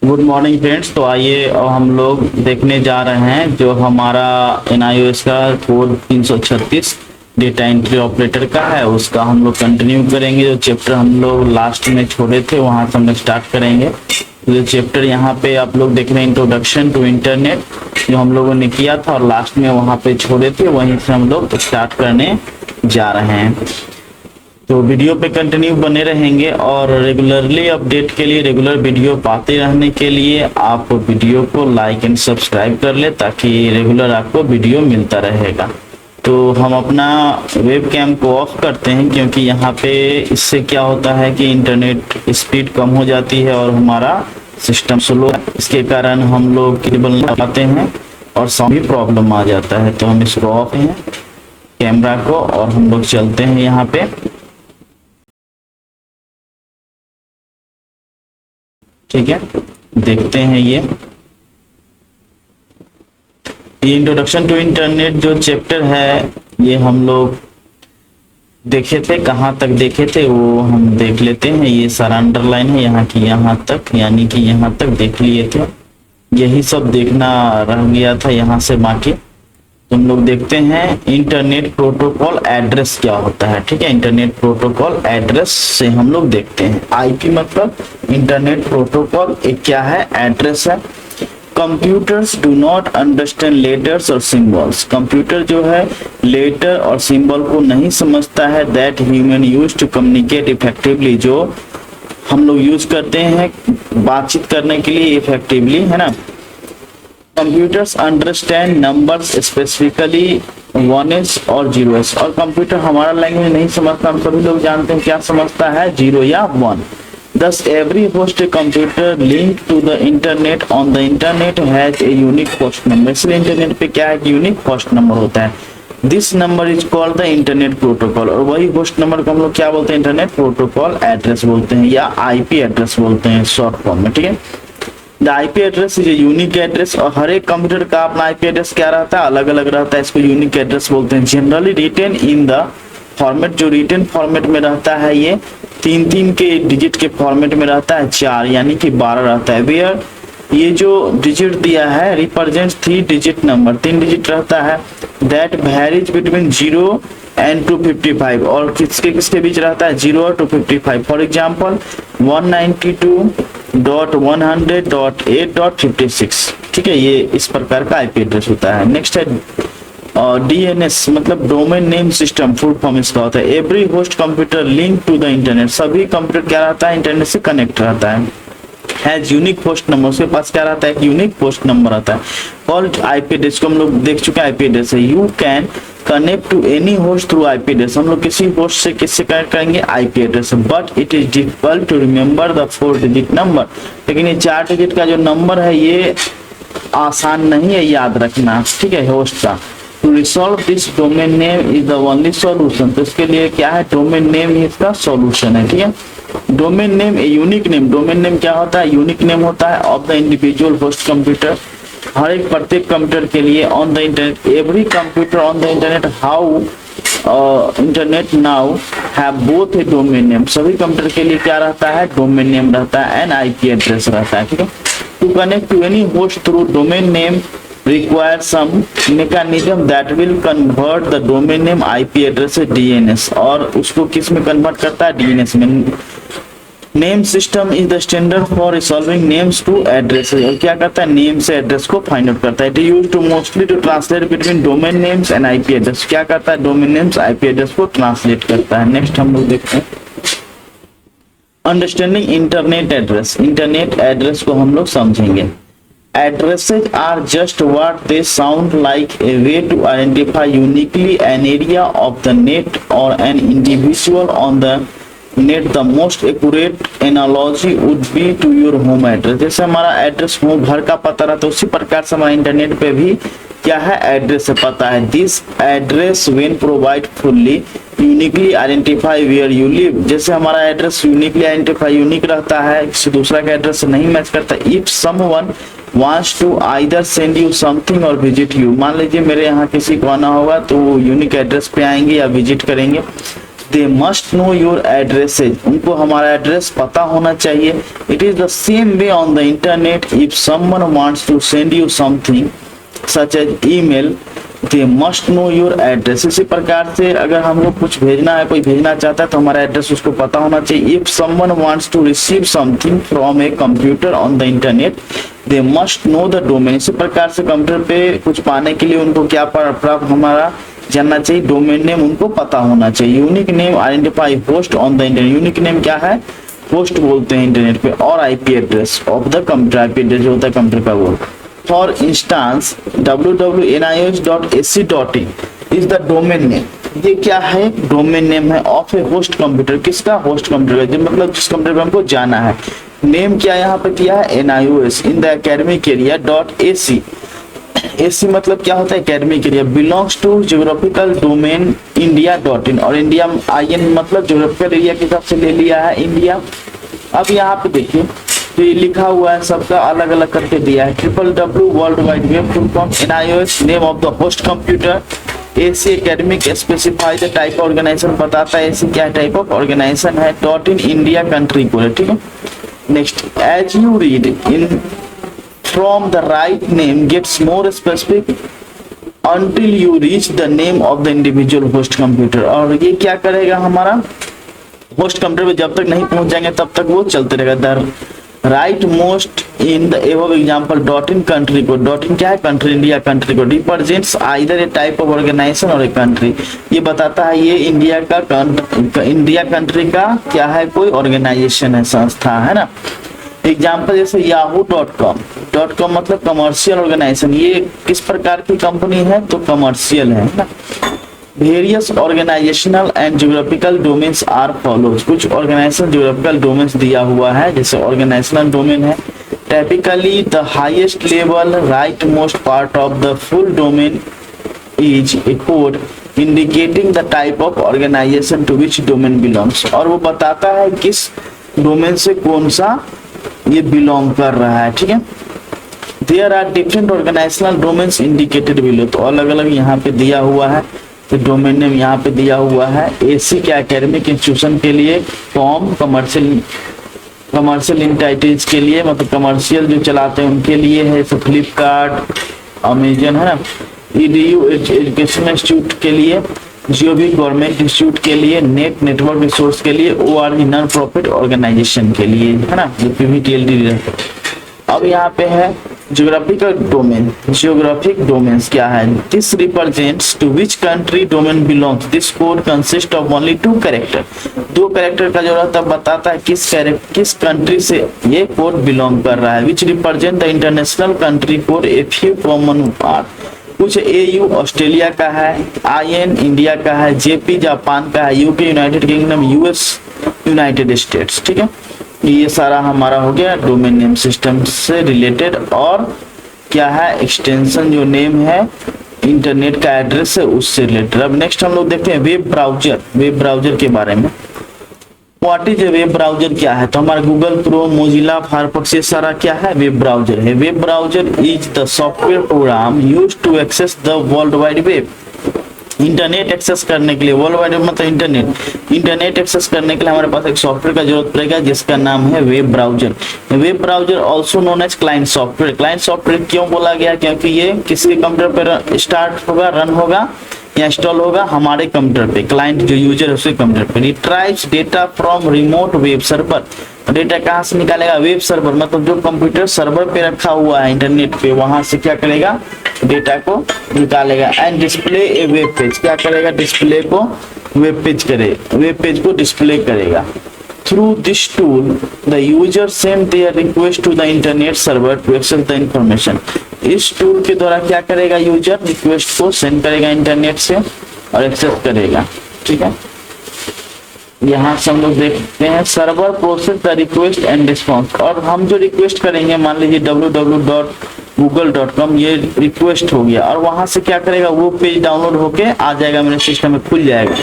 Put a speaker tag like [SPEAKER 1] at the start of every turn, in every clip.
[SPEAKER 1] Good morning friends. तो आइए और हम लोग देखने जा रहे हैं जो हमारा NIOS का कोड 336 डेटा एंट्री ऑपरेटर का है, उसका हम लोग कंटिन्यू करेंगे। जो चैप्टर हम लोग लास्ट में छोड़े थे वहां से हम लोग स्टार्ट करेंगे। जो चैप्टर यहाँ पे आप लोग देख रहे हैं इंट्रोडक्शन टू इंटरनेट, जो हम लोगों ने किया था और लास्ट में वहां पे छोड़े थे वहीं से हम लोग स्टार्ट करने जा रहे हैं। तो वीडियो पे कंटिन्यू बने रहेंगे और रेगुलरली अपडेट के लिए, रेगुलर वीडियो पाते रहने के लिए आप वीडियो को लाइक एंड सब्सक्राइब कर ले ताकि रेगुलर आपको वीडियो मिलता रहेगा। तो हम अपना वेब कैम को ऑफ करते हैं क्योंकि यहाँ पे इससे क्या होता है कि इंटरनेट स्पीड कम हो जाती है और हमारा सिस्टम स्लो है। इसके कारण हम लोग केबल नहीं पाते हैं और साउंड भी प्रॉब्लम आ जाता है। तो हम इसको ऑफ हैं कैमरा को और हम लोग चलते हैं यहाँ पे। ठीक है, देखते हैं ये इंट्रोडक्शन टू इंटरनेट जो चैप्टर है ये हम लोग देखे थे। कहाँ तक देखे थे वो हम देख लेते हैं। ये सारा अंडरलाइन है यहाँ की यहाँ तक, यानी कि यहाँ तक देख लिए थे। यही सब देखना रह गया था यहाँ से बाकी। तो हम लोग देखते हैं इंटरनेट प्रोटोकॉल एड्रेस क्या होता है। ठीक है, इंटरनेट प्रोटोकॉल एड्रेस से हम लोग देखते हैं। आईपी मतलब इंटरनेट प्रोटोकॉल एक क्या है, एड्रेस है। Computers do not understand letters और सिंबल्स। कंप्यूटर जो है लेटर और सिंबल को नहीं समझता है। That human use to communicate effectively, जो हम लोग यूज करते हैं बातचीत करने के लिए इफेक्टिवली, है ना। Computers understand numbers specifically 1s और 0s। और कंप्यूटर हमारा लैंग्वेज नहीं समझता, हम सभी लोग जानते हैं क्या समझता है, 0 या 1। Thus every host computer linked to the internet on the internet has a unique host number। इसलिए इंटरनेट पे क्या है, यूनिक होस्ट नंबर होता है। This number is called the internet protocol. और वही होस्ट नंबर को हम लोग क्या बोलते हैं, इंटरनेट प्रोटोकॉल एड्रेस बोलते हैं या आईपी एड्रेस बोलते हैं शॉर्ट फॉर्म में। ठीक है, the IP address is a unique address. और हर एक कंप्यूटर का अपना आईपी एड्रेस क्या रहता है, अलग अलग रहता है। इसको यूनिक एड्रेस बोलते हैं। Generally written in the format, जो रिटेन फॉर्मेट में रहता है ये 3 के डिजिट के फॉर्मेट में रहता है, 4 यानी कि 12 रहता है। वेयर ये जो डिजिट दिया है रिप्रेजेंट 3 डिजिट नंबर, 3 डिजिट रहता है। That varies between 0 and 255। और किसके किसके बीच रहता है, 0 और 255। For example 192.100.8.56। ठीक है, ये इस प्रकार का आईपी एड्रेस होता है। नेक्स्ट है DNS मतलब domain name system, full form इसका होता है। Every host computer link to the internet. सभी कंप्यूटर क्या रहता है, इंटरनेट से कनेक्ट रहता है। हैज यूनिक होस्ट नंबर, उसके पास क्या रहता है, एक यूनिक होस्ट नंबर आता है। कॉल्ड आईपी एड्रेस को हम लोग देख चुके हैं, आईपी एड्रेस है। You can connect to any host through IP address. हम लोग किसी होस्ट से किससे कनेक्ट करेंगे, IP address. But it is difficult to remember the 4 digit number. लेकिन ये 4 डिजिट का जो नंबर है ये आसान नहीं है याद रखना। ठीक है, होस्ट का। To resolve this domain name is the only solution। तो इसके लिए क्या है, डोमेन नेम ही इसका सॉल्यूशन है। ठीक है, domain name a unique name. Domain name क्या होता है, यूनिक नेम होता है of the individual host computer. हर एक प्रत्येक कंप्यूटर के लिए on the internet, every computer on the internet how internet now have both a domain name. सभी कंप्यूटर के लिए क्या रहता है, डोमेन नेम रहता है एंड आईपी एड्रेस रहता है। ठीक है, to connect to any host through domain name require some mechanism that will convert the domain name IP address से DNS। और उसको किस में कन्वर्ट करता है, DNS में। Name system is the standard for resolving names to addresses. और क्या करता है, नेम से एड्रेस को फाइंड आउट करता है। It used to mostly to translate between domain names and IP address. क्या करता है, डोमेन नेम्स आईपी एड्रेस को ट्रांसलेट करता है। नेक्स्ट हम लोग देखते हैं understanding internet address. Internet address को हम लोग समझेंगे। Addresses are just what they sound like, a way to identify uniquely an area of the net or an individual on the net। The most accurate analogy would be to your home address। जैसे हमारा address home घर का पता रहता है, उसी प्रकार से हमारा इंटरनेट पे भी क्या है, एड्रेस से पता है। This address when provide fully uniquely identify where you live. जैसे हमारा एड्रेस यूनिकली आइडेंटिफाई यूनिक रहता है, किसी दूसरा का एड्रेस से नहीं मैच करता। If someone wants to either send you something or visit you। मान लीजिए मेरे यहाँ किसी को आना होगा तो यूनिक एड्रेस पे आएंगे या विजिट करेंगे। They must know your addresses, उनको हमारा एड्रेस पता होना चाहिए। It is the same way on the internet, if someone wants to send you something such as email they must know your address. इसी प्रकार से अगर हम लोग कुछ भेजना है, कोई भेजना चाहता है तो हमारा एड्रेस उसको पता होना चाहिए। If someone wants to receive something from a computer on the internet they must know the domain. इसी प्रकार से कंप्यूटर पे कुछ पाने के लिए उनको क्या प्राप्त हमारा जानना चाहिए, डोमेन नेम उनको पता होना चाहिए। Unique name identify host on the internet, unique name क्या है, होस्ट बोलते हैं इंटरनेट पे, और IP address of the computer, IP address जो होता है कंप्यूटर का वो। For instance www.nios.ac.in is the domain name, ये क्या है, डोमेन नेम है ऑफ ए होस्ट कंप्यूटर, किसका, होस्ट कंप्यूटर, जो मतलब जिस कंप्यूटर पे हमको जाना है। नेम क्या यहाँ पे किया है, NIOS in the academic area .ac, AC मतलब क्या होता है, academic area, belongs to geographical domain India, और इंडिया IN मतलब ज्योग्राफिकल एरिया के हिसाब से ले लिया है इंडिया। अब यहाँ पे देखिए तो ये लिखा हुआ है, सबका अलग अलग करके दिया है। www world wide web full form, NIOS name of the host computer, AC academic specify the type organisation, बताता है AC क्या टाइप ऑफ ऑर्गेनाइजेशन है, .in इंडिया कंट्री कोड, ठीक है। Next, as you read in from the right name gets more specific until you reach the name of the individual host computer, और ये क्या करेगा, हमारा होस्ट कंप्यूटर पे जब तक नहीं पहुंच जाएंगे तब तक वो चलते रहेगा। The right most in the above example .in country code, .in क्या है, country, India country code, represents either a type of organisation और ए कंट्री, ये बताता है ये इंडिया का इंडिया कंट्री का क्या है, कोई ऑर्गेनाइजेशन है, संस्था है ना। एग्जाम्पल जैसे yahoo.com मतलब कमर्शियल ऑर्गेनाइजेशन, ये किस प्रकार की कंपनी है, तो कमर्शियल है ना। Various organisational and geographical domains are follows, कुछ ऑर्गेनाइजेशन ज्योग्राफिकल डोमेन्स दिया हुआ है, जैसे ऑर्गेनाइजेशनल डोमेन है typically the highest level right most part of the full domain is a code indicating the type of organisation to which domain belongs, और वो बताता है किस डोमेन से कौन सा ये बिलोंग कर रहा है, ठीक है। There are different organisational domains indicated below, तो अलग अलग यहाँ पे दिया हुआ है, तो डोमेन नेम यहाँ पे दिया हुआ है। AC क्या एकेडमिक इंस्टीट्यूशन के लिए, कॉम कमर्शियल इंटाइटीज के लिए, मतलब कमर्शियल जो चलाते हैं उनके लिए है, तो फ्लिपकार्ट, अमेजन है ना। EDU एजुकेशनल इंस्टीट्यूट के लिए, जियो भी गवर्नमेंट इंस्टीट्यूट के लिए, नेट नेटवर्क रिसोर्स के लिए, ORG नॉन प्रॉफिट ऑर्गेनाइजेशन के लिए, है ना, जो PVTLD रहता है। अब यहाँ पे है ज्योग्राफिकल डोमेन, ज्योग्राफिक डोमेन्स क्या है, this represents to which country domain belongs, this code consist of only 2 character, 2 character का जो रहता है बताता है किस कंट्री से ये कोड बिलोंग कर रहा है। Which represent the international country code, a few common part, कुछ AU ऑस्ट्रेलिया का है, IN इंडिया का है, JP जापान का है, UK United kingdom, US United states, ठीक है। ये सारा हमारा हो गया डोमेन नेम सिस्टम से रिलेटेड, और क्या है, एक्सटेंशन जो नेम है इंटरनेट का एड्रेस है उससे रिलेटेड। अब नेक्स्ट हम लोग देखते हैं वेब ब्राउजर, वेब ब्राउजर के बारे में। What is a web browser क्या है, तो हमारा गूगल क्रोम, मोजिला, फायरफॉक्स, ये सारा क्या है, वेब ब्राउजर है। Web browser is the software program used to access the world wide web, internet access करने के लिए, वर्ल्ड वाइड मतलब इंटरनेट एक्सेस करने के लिए हमारे पास एक सॉफ्टवेयर का जरूरत पड़ेगा जिसका नाम है web browser. Web browser also known as client software, client software क्यों बोला गया, क्योंकि ये किसी कंप्यूटर पर स्टार्ट होगा, रन होगा या इंस्टॉल होगा, हमारे कंप्यूटर पे, क्लाइंट जो यूजर है उसके कंप्यूटर पे। रिट्राइव्स data from remote web server, data कहाँ से निकालेगा, वेब सर्वर मतलब जो कंप्यूटर सर्वर पे रखा हुआ है इंटरनेट पे, वहां से क्या करेगा, डेटा को निकालेगा। And display a web page, क्या करेगा, डिस्प्ले को वेब पेज को डिस्प्ले करेगा। Through this tool the user send their request to the internet server to access the information, इस टूल के द्वारा क्या करेगा, यूजर रिक्वेस्ट को सेंड करेगा इंटरनेट से और एक्सेस करेगा, ठीक है। यहाँ से हम लोग देखते हैं server process the request and response, और हम जो रिक्वेस्ट करेंगे, मान लीजिए www.google.com ये रिक्वेस्ट हो गया, और वहां से क्या करेगा, वो पेज डाउनलोड होके आ जाएगा, मेरे सिस्टम में खुल जाएगा,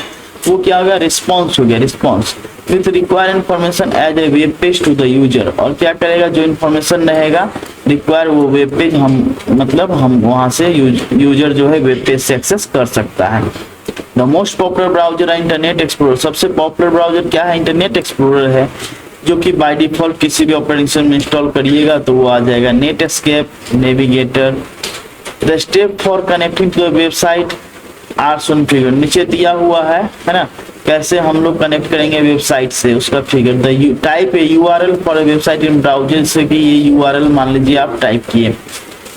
[SPEAKER 1] वो क्या होगा, रिस्पॉन्स हो गया, response with require information as a web page to the user, और क्या करेगा, जो इन्फॉर्मेशन रहेगा रिक्वायर वो वेब पेज हम वहां से यूजर जो है वेब पेज से एक्सेस कर सकता है। द मोस्ट पॉपुलर ब्राउजर है इंटरनेट एक्सप्लोरर। सबसे पॉपुलर ब्राउजर क्या है? इंटरनेट एक्सप्लोरर है, जो कि बाय डिफॉल्ट किसी भी ऑपरेटिंग सिस्टम में इंस्टॉल करिएगा तो वो आ जाएगा। Netscape, navigator, the step for connecting to the website are shown figure, नीचे दिया हुआ है ना, कैसे हम लोग कनेक्ट करेंगे वेबसाइट से, उसका figure. The type A URL for a website in browser, से कि ये यूआरएल मान लीजिए आप टाइप किए।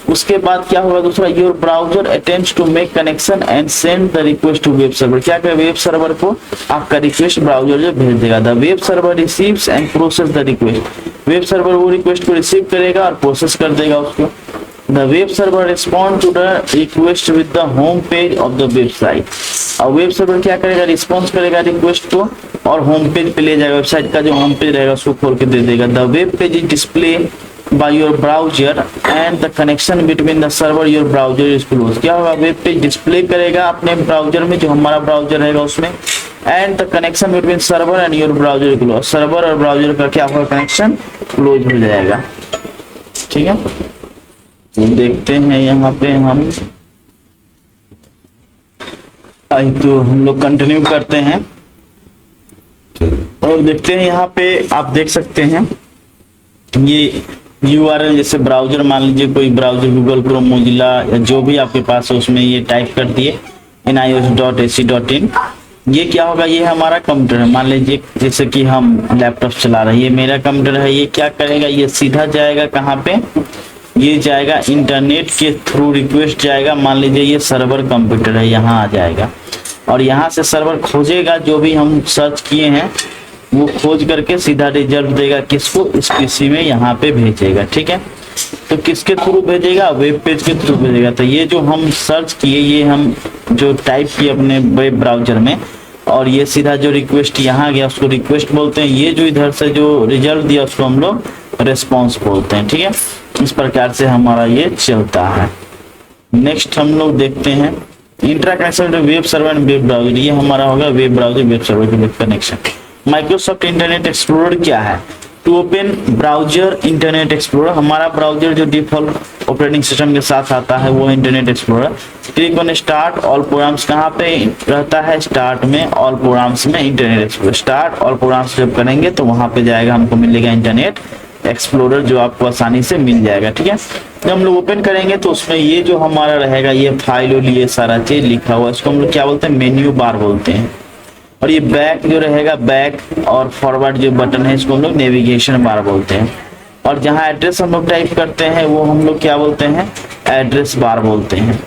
[SPEAKER 1] उसके बाद क्या होगा दूसरा, your browser attempts to make connection and send the request to web server. क्या करेगा, वेब सर्वर को आपका रिक्वेस्ट ब्राउजर जो भेज देगा। The web server receives and process the request, web server वो रिक्वेस्ट को रिसीव करेगा और प्रोसेस कर देगा उसको। The web server respond to the request with the home page of the website, और वेब सर्वर क्या करेगा, रिस्पॉन्स करेगा रिक्वेस्ट को और होम पेज पे ले जाएगा, वेबसाइट का जो होम पेज रहेगा उसको खोल के दे देगा। The web page is display by your browser and the connection between the server your browser is closed। क्या होगा, वेब पेज डिस्प्ले करेगा अपने ब्राउजर में, जो हमारा ब्राउजर रहेगा उसमें, and the connection between server and your browser close, server और ब्राउजर का क्या होगा, कनेक्शन क्लोज हो जाएगा। ठीक है, देखते हैं यहाँ पे हम, तो हम लोग कंटिन्यू करते हैं और देखते हैं। यहाँ पे आप देख सकते हैं ये यूआरएल, जैसे ब्राउजर मान लीजिए कोई ब्राउजर गूगल क्रोम, मोजिला या जो भी आपके पास है उसमें ये टाइप कर दिए nios.ac.in। ये क्या होगा, ये हमारा कंप्यूटर है, मान लीजिए जैसे कि हम लैपटॉप चला रहे हैं, ये मेरा कंप्यूटर है। ये क्या करेगा, ये सीधा जाएगा कहाँ पे, ये जाएगा इंटरनेट के थ्रू रिक्वेस्ट जाएगा। मान लीजिए ये सर्वर कंप्यूटर है, यहाँ आ जाएगा और यहाँ से सर्वर खोजेगा जो भी हम सर्च किए हैं, वो खोज करके सीधा रिजल्ट देगा किसको, इस पीसी में यहाँ पे भेजेगा। ठीक है, तो किसके थ्रू भेजेगा, वेब पेज के थ्रू भेजेगा। तो ये जो हम सर्च किए, ये हम जो टाइप किए अपने वेब ब्राउजर में, और ये सीधा जो रिक्वेस्ट यहाँ गया उसको रिक्वेस्ट बोलते हैं। ये जो इधर से जो रिजल्ट दिया उसको हम लोग रेस्पॉन्स बोलते हैं। ठीक है, इस प्रकार से हमारा ये चलता है। नेक्स्ट हम लोग देखते हैं interconnection web server and web browser. ये हमारा होगा वेब ब्राउजर वेब सर्वर के बीच कनेक्शन। माइक्रोसॉफ्ट इंटरनेट एक्सप्लोरर क्या है, to open browser internet explorer. हमारा ब्राउजर जो डिफॉल्ट ऑपरेटिंग सिस्टम के साथ आता है वो internet explorer. Click on start all programs, कहाँ पे रहता है, स्टार्ट में, ऑल प्रोग्राम्स में internet explorer. Start all programs जब करेंगे तो वहां पे जाएगा, हमको मिलेगा इंटरनेट एक्सप्लोरर, जो आपको आसानी से मिल जाएगा। ठीक है, जब हम लोग ओपन करेंगे तो उसमें ये जो हमारा रहेगा, ये फाइल और ये सारा चीज लिखा हुआ, इसको हम लोग क्या बोलते हैं, मेन्यू बार बोलते हैं। और ये बैक जो रहेगा, बैक और फॉरवर्ड जो बटन है, इसको हम लोग नेविगेशन बार बोलते हैं। और जहाँ एड्रेस हम लोग टाइप करते हैं वो हम लोग क्या बोलते हैं, एड्रेस बार बोलते हैं।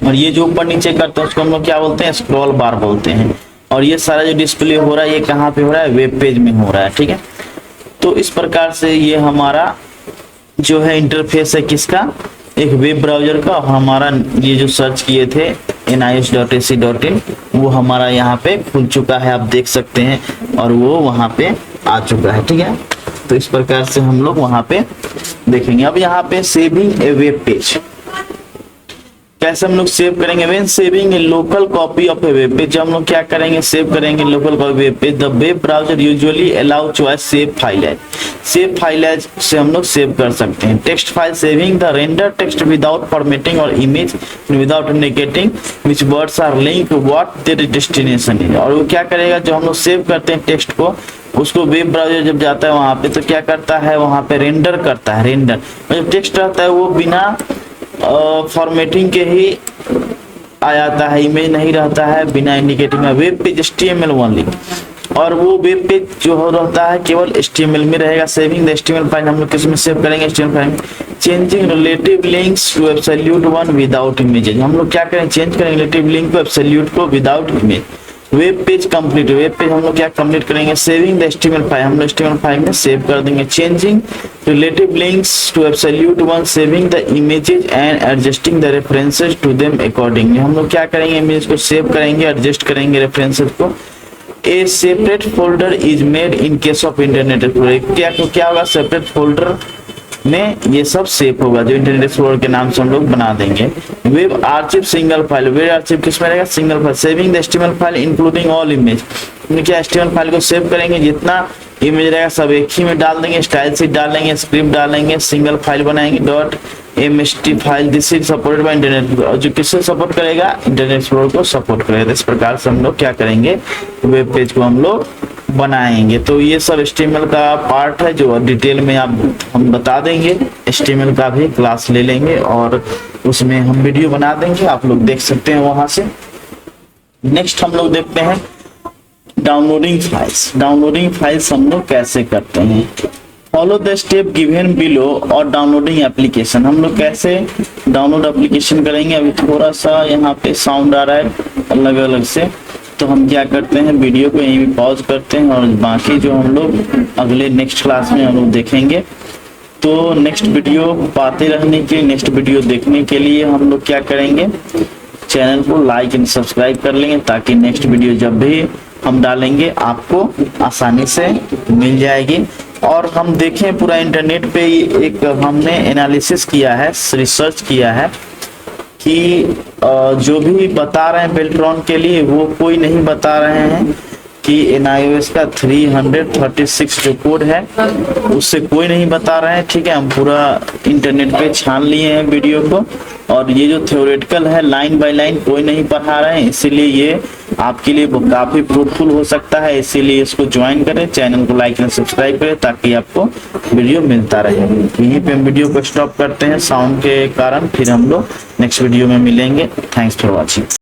[SPEAKER 1] और ये जो ऊपर नीचे करते हैं उसको हम लोग क्या बोलते हैं, स्क्रॉल बार बोलते हैं। और ये सारा जो डिस्प्ले हो रहा है, ये कहाँ पे हो रहा है, वेब पेज में हो रहा है। ठीक है, तो इस प्रकार से ये हमारा जो है इंटरफेस है किसका, एक वेब ब्राउजर का। हमारा ये जो सर्च किए थे nios.ac.in वो हमारा यहाँ पे खुल चुका है, आप देख सकते हैं, और वो वहाँ पे आ चुका है। ठीक है, तो इस प्रकार से हम लोग वहाँ पे देखेंगे। अब यहाँ पे सेविंग ए वेब पेज, कैसे हम लोग सेव करेंगे, when saving a local copy of a web page. जब हम लोग क्या करेंगे, सेव करेंगे local copy web page, the web browser usually allow choice save file as. Save file as से हम लोग सेव कर सकते हैं। Text file saving the render text without formatting और image without indicating which words are link what their destination is. और वो क्या करेगा, जो हम लोग सेव करते हैं टेक्स्ट को, उसको वेब ब्राउजर जब जाता है वहां पे तो क्या करता है, वहां पे रेंडर करता है। रेंडर जब टेक्स्ट रहता है वो बिना फॉर्मेटिंग के ही आ जाता है, इमेज नहीं रहता है, बिना इंडिकेटिंग में। वेब पेज HTML ओनली, और वो वेब पेज जो हो रहता है केवल HTML में रहेगा। सेविंग द HTML फाइल हम लोग किस में सेव करेंगे, HTML फाइल में। Changing relative links to absolute one without images, हम लोग क्या करें, चेंज करेंगे रिलेटिव लिंक को एब्सोल्यूट को without image. Web page complete, web page हम लोग क्या कंप्लीट करेंगे, सेविंग द HTML फाइल, हम लोग HTML फाइल में सेव कर देंगे। Changing relative links to absolute one, saving the images and adjusting the references to them accordingly. हम लोग क्या करेंगे, इमेज को सेव करेंगे, एडजस्ट करेंगे रेफरेंसेस को। ए separate folder is made in case of internet explorer. क्या होगा, सेपरेट फोल्डर में ये सब सेव होगा, जो इंटरनेट एक्सप्लोरर के नाम से हम लोग बना देंगे। Web archive single file, web archive किसमें रहेगा, single file. Saving the HTML file including all image, क्या HTML फाइल को सेव करेंगे, जितना इमेज रहेगा सब एक ही में डाल देंगे, स्टाइल शीट डालेंगे, स्क्रिप्ट डालेंगे, सिंगल फाइल बनाएंगे, dot MST file this is supported by internet, जो किससे सपोर्ट करेगा, इंटरनेट एक्सप्लोरर को सपोर्ट करेगा। इस प्रकार से हम लोग क्या करेंगे, वेब पेज को हम लोग बनाएंगे। तो ये सब HTML का पार्ट है जो डिटेल में हम बता देंगे। HTML का भी क्लास ले लेंगे और उसमें हम वीडियो बना देंगे, आप लोग देख सकते हैं वहां से। नेक्स्ट हम लोग देखते हैं डाउनलोडिंग फाइल्स। डाउनलोडिंग फाइल्स हम लोग कैसे करते हैं, follow the step given below और डाउनलोडिंग एप्लीकेशन। हम लोग कैसे डाउनलोड एप्लीकेशन करेंगे, अभी थोड़ा सा यहाँ पे साउंड आ रहा है अलग अलग से, तो हम क्या करते हैं वीडियो को यहीं पे पॉज करते हैं और बाकी जो हम लोग अगले नेक्स्ट क्लास में हम लोग देखेंगे। तो नेक्स्ट वीडियो पाते रहने के, नेक्स्ट वीडियो देखने के लिए हम लोग क्या करेंगे, चैनल को लाइक एंड सब्सक्राइब कर लेंगे ताकि नेक्स्ट वीडियो जब भी हम डालेंगे आपको आसानी से मिल जाएगी। और हम देखें पूरा इंटरनेट पे एक हमने एनालिसिस किया है, रिसर्च किया है कि जो भी बता रहे हैं बेल्ट्रॉन के लिए वो कोई नहीं बता रहे हैं कि NIOS का 336 जो कोड है उससे कोई नहीं बता रहे हैं। ठीक है, हम पूरा इंटरनेट पे छान लिए हैं वीडियो को, और ये जो थ्योरेटिकल है लाइन बाय लाइन कोई नहीं पढ़ा रहे हैं, इसीलिए ये आपके लिए काफी फ्रूटफुल हो सकता है। इसीलिए इसको ज्वाइन करें, चैनल को लाइक एंड सब्सक्राइब करें ताकि आपको वीडियो मिलता रहे। यहीं पे हम वीडियो को स्टॉप करते हैं साउंड के कारण, फिर हम लोग नेक्स्ट वीडियो में मिलेंगे। Thanks for watching.